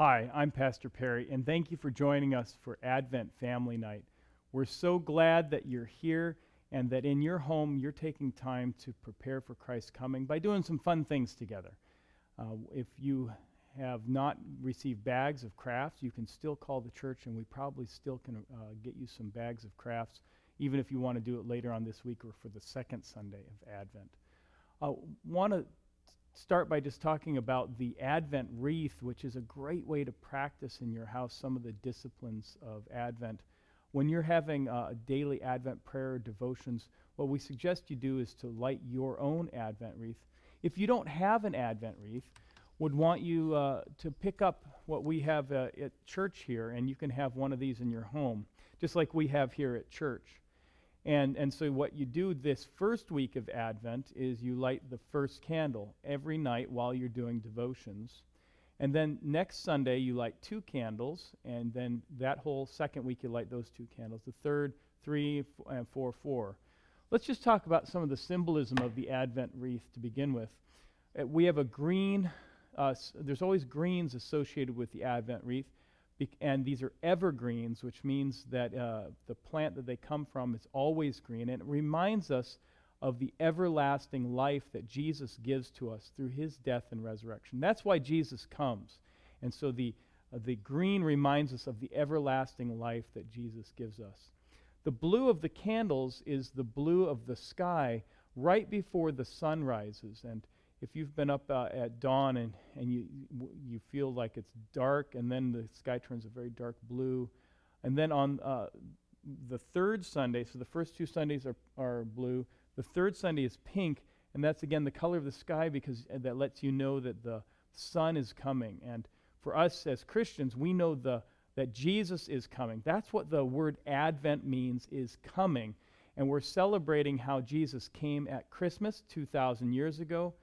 Hi, I'm Pastor Perry, and thank you for joining us for Advent Family Night. We're so glad that you're here and that in your home you're taking time to prepare for Christ's coming by doing some fun things together. If you have not received bags of crafts, you can still call the church and we probably still can get you some bags of crafts, even if you want to do it later on this week or for the second Sunday of Advent. I want to start by just talking about the Advent Wreath, which is a great way to practice in your house some of the disciplines of Advent. When you're having a daily Advent prayer or devotions, what we suggest you do is to light your own Advent wreath. If you don't have an Advent wreath, would want you to pick up what we have at church here, and you can have one of these in your home, just like we have here at church. And so what you do this first week of Advent is you light the first candle every night while you're doing devotions. And then next Sunday you light 2 candles, and then that whole second week you light those 2 candles. The third, 3, and 4, 4. Let's just talk about some of the symbolism of the Advent wreath to begin with. We have a green, there's always greens associated with the Advent wreath. And these are evergreens, which means that the plant that they come from is always green. And it reminds us of the everlasting life that Jesus gives to us through his death and resurrection. That's why Jesus comes. And so the green reminds us of the everlasting life that Jesus gives us. The blue of the candles is the blue of the sky right before the sun rises. And if you've been up at dawn and you feel like it's dark, and then the sky turns a very dark blue, and then on the third Sunday, so the first 2 Sundays are blue, the third Sunday is pink, and that's again the color of the sky because that lets you know that the sun is coming. And for us as Christians, we know that Jesus is coming. That's what the word Advent means, is coming. And we're celebrating how Jesus came at Christmas 2,000 years ago,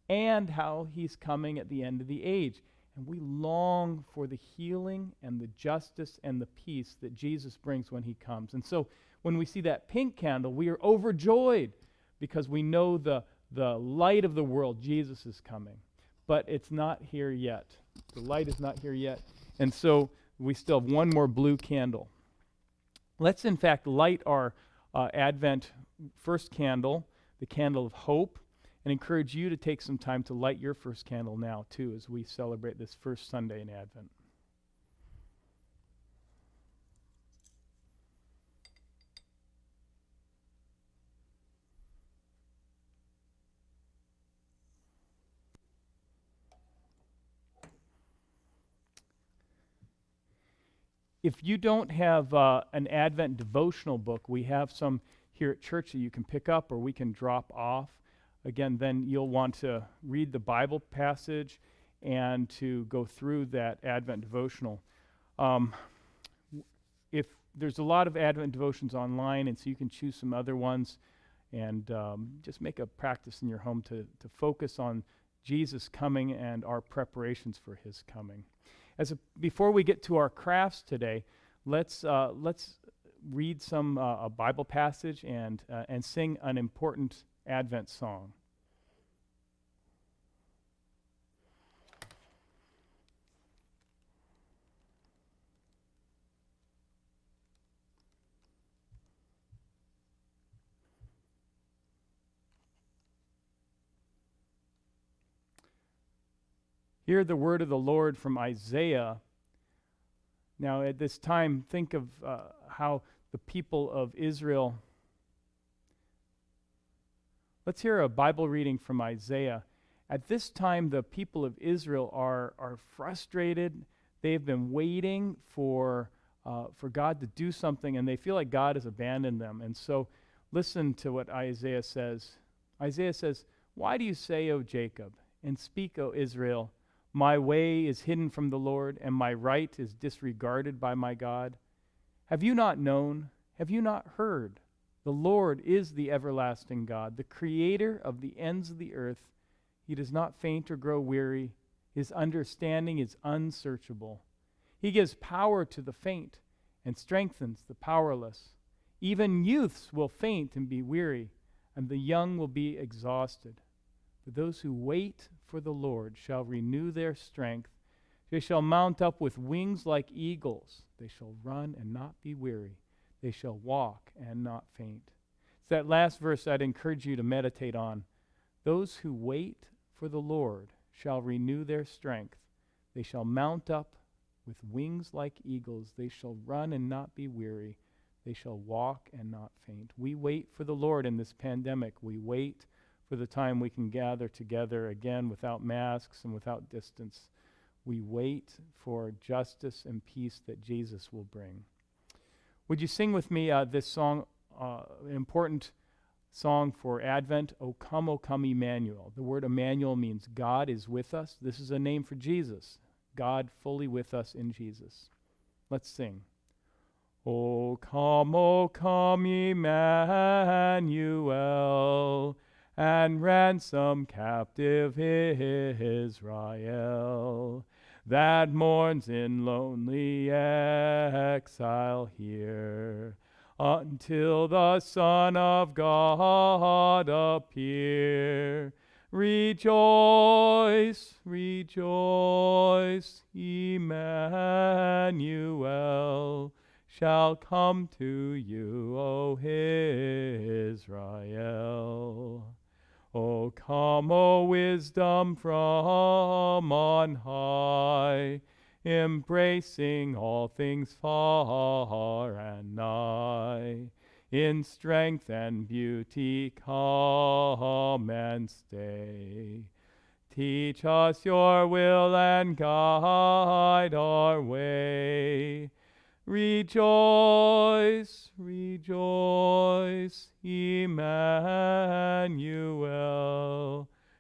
and how he's coming at the end of the age. And we long for the healing and the justice and the peace that Jesus brings when he comes. And so when we see that pink candle, we are overjoyed because we know the light of the world, Jesus is coming. But it's not here yet. The light is not here yet. And so we still have one more blue candle. Let's in fact light our Advent first candle, the candle of hope, and encourage you to take some time to light your first candle now, too, as we celebrate this first Sunday in Advent. If you don't have an Advent devotional book, we have some here at church that you can pick up or we can drop off. Again, then you'll want to read the Bible passage and to go through that Advent devotional. If there's a lot of Advent devotions online, and so you can choose some other ones and just make a practice in your home to focus on Jesus coming and our preparations for his coming. Before we get to our crafts today, let's read some a Bible passage and sing an important Advent song. Hear the word of the Lord from Isaiah. Now, at this time, think of how the people of Israel. Let's hear a Bible reading from Isaiah. At this time, the people of Israel are frustrated. They've been waiting for God to do something, and they feel like God has abandoned them. And so, listen to what Isaiah says. Isaiah says, "Why do you say, O Jacob, and speak, O Israel, my way is hidden from the Lord, and my right is disregarded by my God? Have you not known? Have you not heard? The Lord is the everlasting God, the creator of the ends of the earth. He does not faint or grow weary. His understanding is unsearchable. He gives power to the faint and strengthens the powerless. Even youths will faint and be weary, and the young will be exhausted. But those who wait for the Lord shall renew their strength. They shall mount up with wings like eagles. They shall run and not be weary. They shall walk and not faint. It's that last verse I'd encourage you to meditate on. Those who wait for the Lord shall renew their strength. They shall mount up with wings like eagles. They shall run and not be weary. They shall walk and not faint. We wait for the Lord in this pandemic. We wait for the time we can gather together again without masks and without distance. We wait for justice and peace that Jesus will bring. Would you sing with me this song, an important song for Advent, O Come, Emmanuel. The word Emmanuel means God is with us. This is a name for Jesus, God fully with us in Jesus. Let's sing. O come, Emmanuel, and ransom captive Israel, that mourns in lonely exile here, until the Son of God appear. Rejoice, rejoice, Emmanuel shall come to you, O Israel. O come, O wisdom from on high, embracing all things far and nigh. In strength and beauty come and stay. Teach us your will and guide our way. Rejoice, rejoice, Emmanuel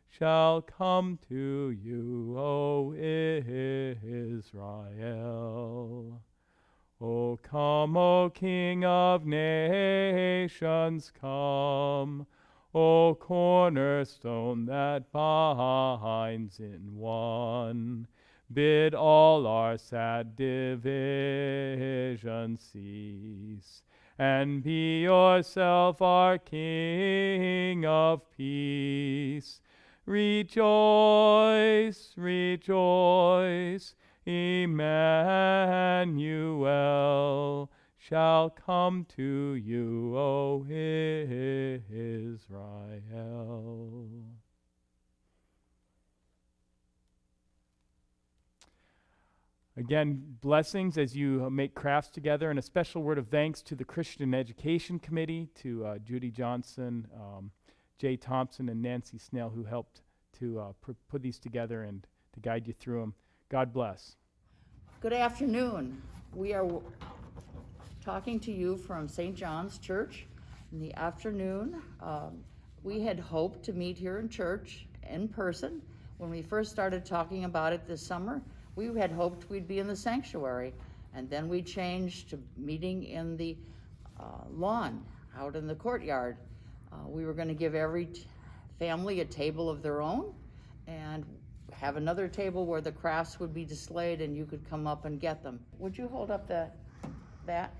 shall come to you, O Israel. O come, O King of nations, come, O cornerstone that binds in one. Bid all our sad divisions cease, and be yourself our King of peace. Rejoice, rejoice, Emmanuel shall come to you, O Israel. Again, blessings as you make crafts together, and a special word of thanks to the Christian Education Committee, to Judy Johnson, Jay Thompson, and Nancy Snell, who helped to put these together and to guide you through them. God bless. Good afternoon. We are talking to you from St. John's Church in the afternoon. We had hoped to meet here in church in person. When we first started talking about it this summer, we had hoped we'd be in the sanctuary, and then we changed to meeting in the lawn out in the courtyard. We were going to give every family a table of their own and have another table where the crafts would be displayed and you could come up and get them. Would you hold up that?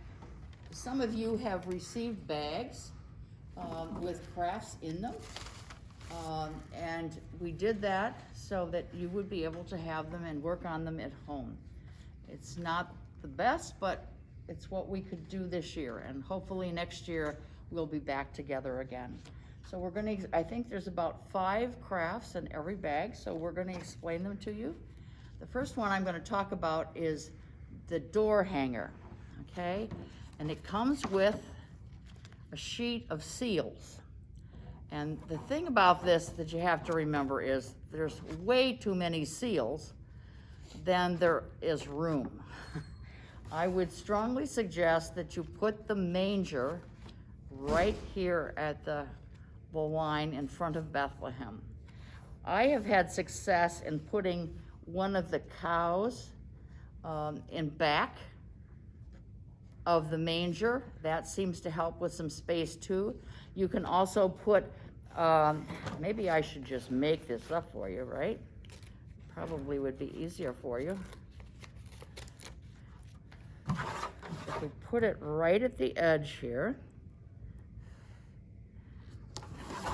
Some of you have received bags with crafts in them. And we did that so that you would be able to have them and work on them at home. It's not the best, but it's what we could do this year, and hopefully next year we'll be back together again. So we're going to, I think there's about 5 crafts in every bag, so we're going to explain them to you. The first one I'm going to talk about is the door hanger, okay? And it comes with a sheet of seals. And the thing about this that you have to remember is there's way too many seals than there is room. I would strongly suggest that you put the manger right here at the line in front of Bethlehem. I have had success in putting one of the cows in back of the manger. That seems to help with some space too. You can also put, maybe I should just make this up for you, right? Probably would be easier for you. If we put it right at the edge here,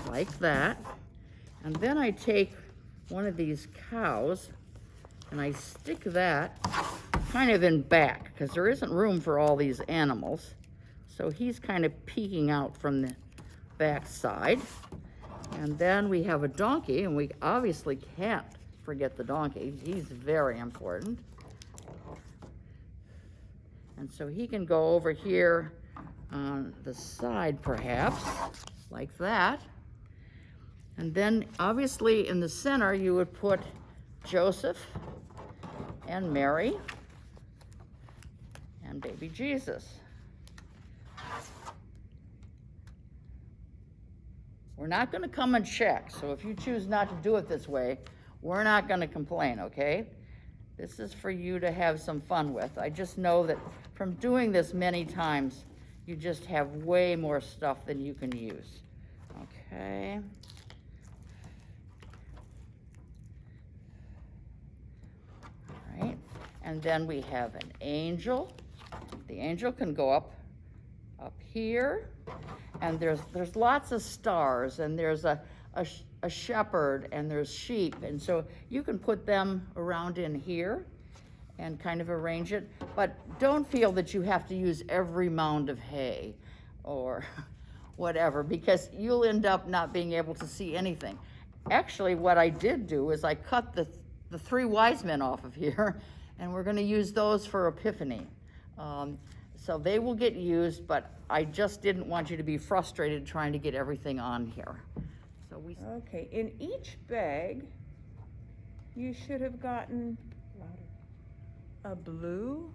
like that, and then I take one of these cows And I stick that kind of in back, because there isn't room for all these animals. So he's kind of peeking out from the back side. And then we have a donkey, and we obviously can't forget the donkey. He's very important. And so he can go over here on the side, perhaps, like that. And then, obviously, in the center, you would put Joseph and Mary and baby Jesus. We're not going to come and check, so if you choose not to do it this way, we're not going to complain, okay? This is for you to have some fun with. I just know that from doing this many times, you just have way more stuff than you can use. Okay. All right. And then we have an angel. The angel can go up here. And there's lots of stars, and there's a shepherd, and there's sheep. And so you can put them around in here and kind of arrange it. But don't feel that you have to use every mound of hay or whatever, because you'll end up not being able to see anything. Actually, what I did do is I cut the three wise men off of here, and we're going to use those for Epiphany. So they will get used, but I just didn't want you to be frustrated trying to get everything on here. So Okay, in each bag, you should have gotten a blue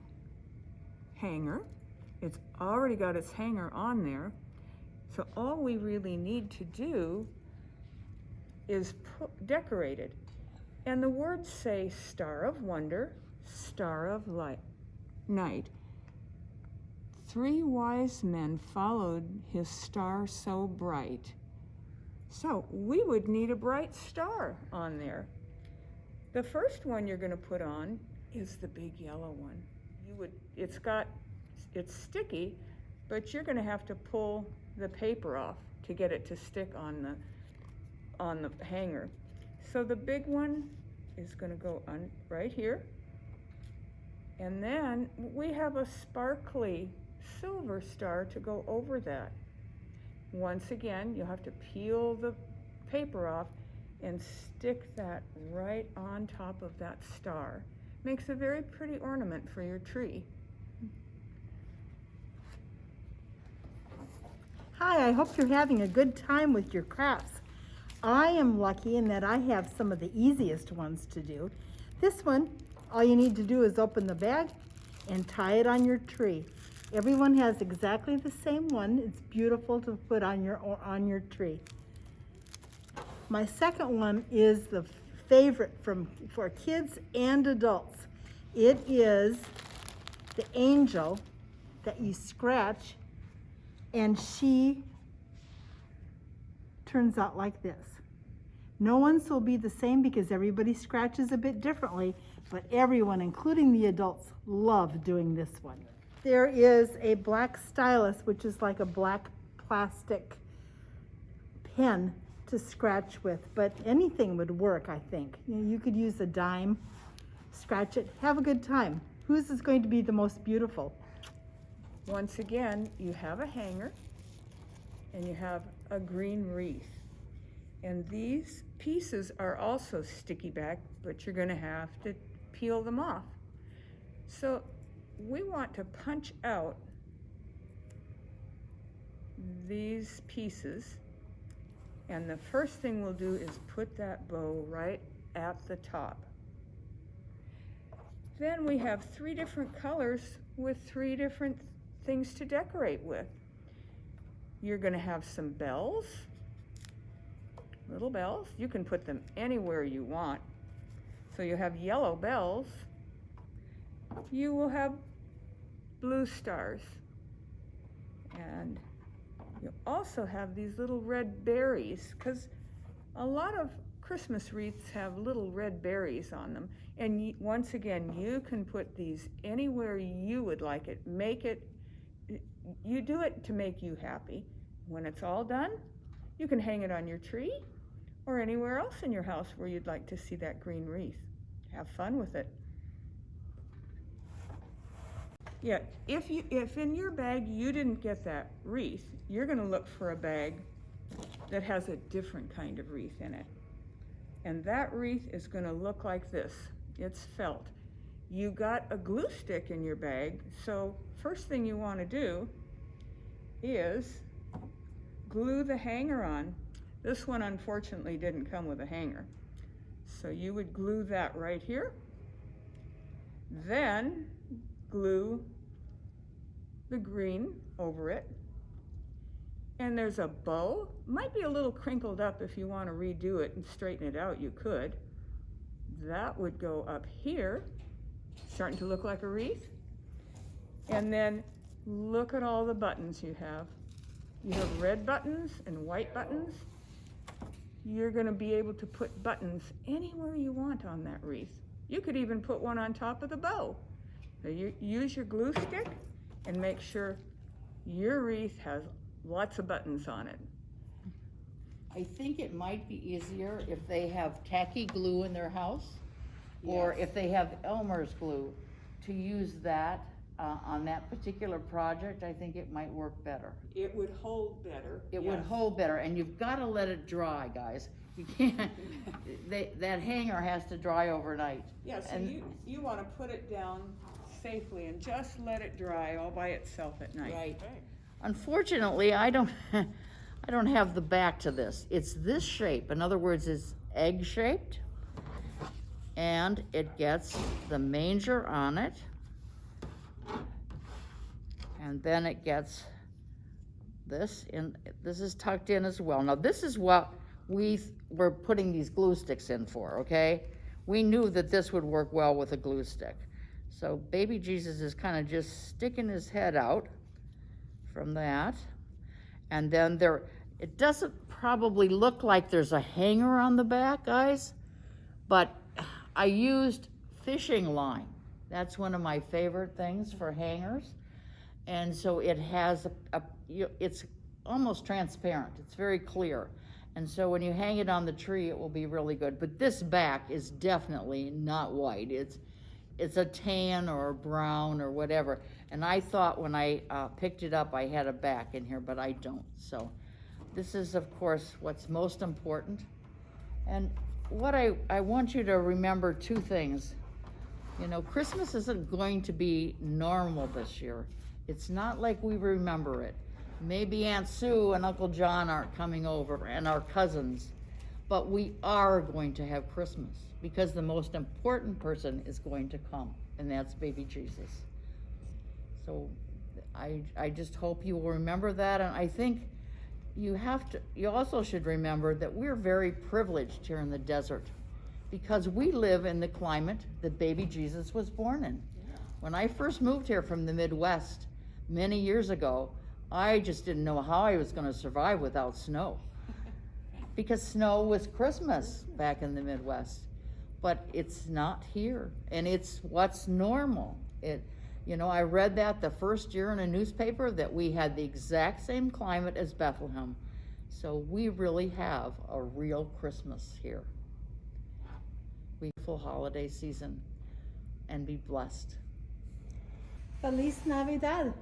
hanger. It's already got its hanger on there. So all we really need to do is decorate it. And the words say Star of Wonder, Star of Night. 3 wise men followed his star so bright. So we would need a bright star on there. The first one you're going to put on is the big yellow one. It's sticky, but you're going to have to pull the paper off to get it to stick on the hanger. So the big one is going to go on right here. And then we have a sparkly silver star to go over that. Once again, you'll have to peel the paper off and stick that right on top of that star. Makes a very pretty ornament for your tree. Hi, I hope you're having a good time with your crafts. I am lucky in that I have some of the easiest ones to do. This one, all you need to do is open the bag and tie it on your tree. Everyone has exactly the same one. It's beautiful to put on your tree. My second one is the favorite for kids and adults. It is the angel that you scratch, and she turns out like this. No one's will be the same because everybody scratches a bit differently, but everyone, including the adults, love doing this one. There is a black stylus, which is like a black plastic pen to scratch with, but anything would work, I think. You could use a dime, scratch it, have a good time. Whose is going to be the most beautiful? Once again, you have a hanger and you have a green wreath. And these pieces are also sticky back, but you're going to have to peel them off. So we want to punch out these pieces, and the first thing we'll do is put that bow right at the top. Then we have 3 different colors with 3 different things to decorate with. You're going to have some bells, little bells. You can put them anywhere you want. So you have yellow bells. You will have blue stars. And you also have these little red berries, because a lot of Christmas wreaths have little red berries on them. And once again, you can put these anywhere you would like it. You do it to make you happy. When it's all done, you can hang it on your tree or anywhere else in your house where you'd like to see that green wreath. have fun with it. Yeah, if in your bag you didn't get that wreath, you're going to look for a bag that has a different kind of wreath in it. And that wreath is going to look like this. It's felt. You got a glue stick in your bag, so first thing you want to do is glue the hanger on. This one unfortunately didn't come with a hanger. So you would glue that right here. Then glue the green over it. And there's a bow. Might be a little crinkled up. If you want to redo it and straighten it out, you could. That would go up here, starting to look like a wreath. And then look at all the buttons you have. You have red buttons and white buttons. You're going to be able to put buttons anywhere you want on that wreath. You could even put one on top of the bow. So you use your glue stick and make sure your wreath has lots of buttons on it. I think it might be easier if they have tacky glue in their house, or if they have Elmer's glue, to use that on that particular project. I think it might work better. It would hold better. It would hold better, and you've got to let it dry, guys. You can't, that hanger has to dry overnight. Yeah, so And- you want to put it down safely and just let it dry all by itself at night. Right. Unfortunately, I don't have the back to this. It's this shape. In other words, it's egg-shaped, and it gets the manger on it, and then it gets this in. This is tucked in as well. Now, this is what we were putting these glue sticks in for, okay? We knew that this would work well with a glue stick. So baby Jesus is kind of just sticking his head out from that. And then it doesn't probably look like there's a hanger on the back, guys, but I used fishing line. That's one of my favorite things for hangers. And so it has it's almost transparent. It's very clear. And so when you hang it on the tree, it will be really good. But this back is definitely not white. It's a tan or a brown or whatever. And I thought when I picked it up, I had a back in here, but I don't. So this is, of course, what's most important. And what I want you to remember, two things. You know, Christmas isn't going to be normal this year. It's not like we remember it. Maybe Aunt Sue and Uncle John aren't coming over, and our cousins, but we are going to have Christmas, because the most important person is going to come, and that's baby Jesus. So I just hope you will remember that. And I think you also should remember that we're very privileged here in the desert, because we live in the climate that baby Jesus was born in. When I first moved here from the Midwest many years ago, I just didn't know how I was going to survive without snow, because snow was Christmas back in the Midwest. But it's not here, and it's what's normal. I read that the first year in a newspaper that we had the exact same climate as Bethlehem. So we really have a real Christmas here. We have a full holiday season, and be blessed. Feliz Navidad.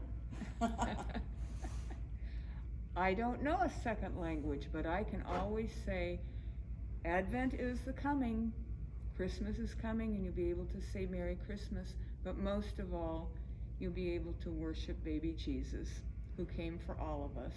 I don't know a second language, but I can always say, Advent is the coming, Christmas is coming, and you'll be able to say Merry Christmas, but most of all, you'll be able to worship baby Jesus, who came for all of us.